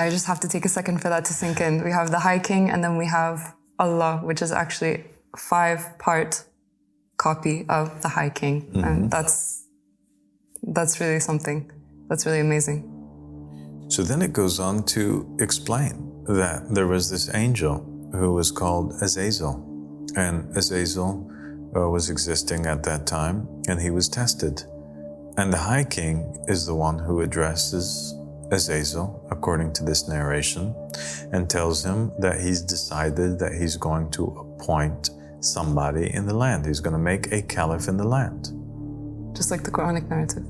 I just have to take a second for that to sink in. We have the High King, and then we have Allah, which is actually a 5-part copy of the High King. Mm-hmm. And that's really something. That's really amazing. So then it goes on to explain that there was this angel who was called Azazel. And Azazel was existing at that time, and he was tested. And the High King is the one who addresses Azazel, according to this narration, and tells him that he's decided that he's going to appoint somebody in the land. He's going to make a caliph in the land. Just like the Quranic narrative.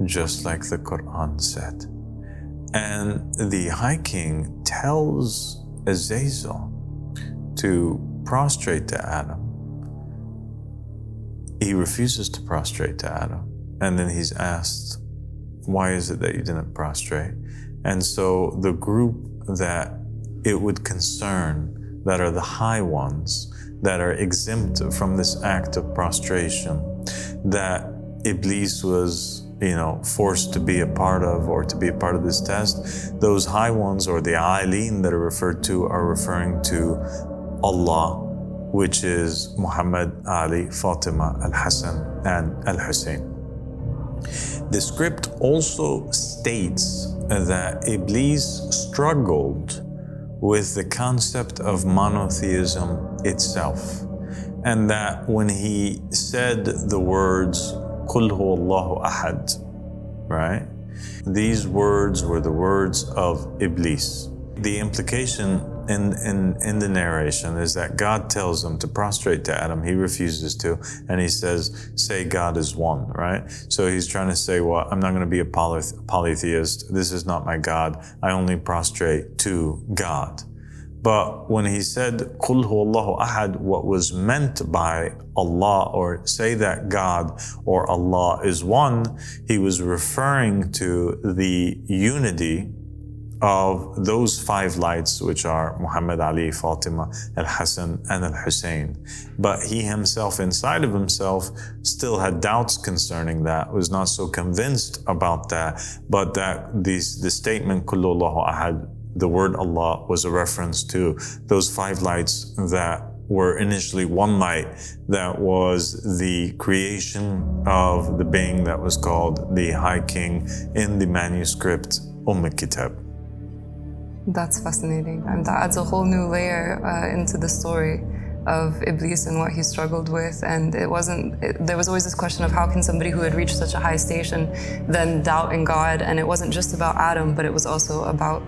Just like the Quran said. And the High King tells Azazel to prostrate to Adam. He refuses to prostrate to Adam. And then he's asked, why is it that you didn't prostrate? And so the group that it would concern, that are the high ones, that are exempt from this act of prostration, that Iblis was, forced to be a part of, or to be a part of this test, those high ones, or the Aleen that are referred to, are referring to Allah, which is Muhammad, Ali, Fatima, Al-Hassan, and Al-Hussein. The script also states that Iblis struggled with the concept of monotheism itself, and that when he said the words "Qul huwa Allahu ahad," right? These words were the words of Iblis. The implication in the narration is that God tells him to prostrate to Adam. He refuses to, and he says, say God is one, right? So he's trying to say, well, I'm not going to be a polytheist. This is not my God. I only prostrate to God. But when he said, Qul huwa Allahu ahad, what was meant by Allah, or say that God or Allah is one, he was referring to the unity of those 5 lights, which are Muhammad, Ali, Fatima, Al-Hassan, and Al-Hussein. But he himself, inside of himself, still had doubts concerning that, was not so convinced about that, but that the statement, Kullu Allahu Ahad, the word Allah, was a reference to those 5 lights that were initially one light, that was the creation of the being that was called the High King in the manuscript al-Kitab. That's fascinating, and that adds a whole new layer into the story of Iblis and what he struggled with. And there was always this question of how can somebody who had reached such a high station then doubt in God? And it wasn't just about Adam, but it was also about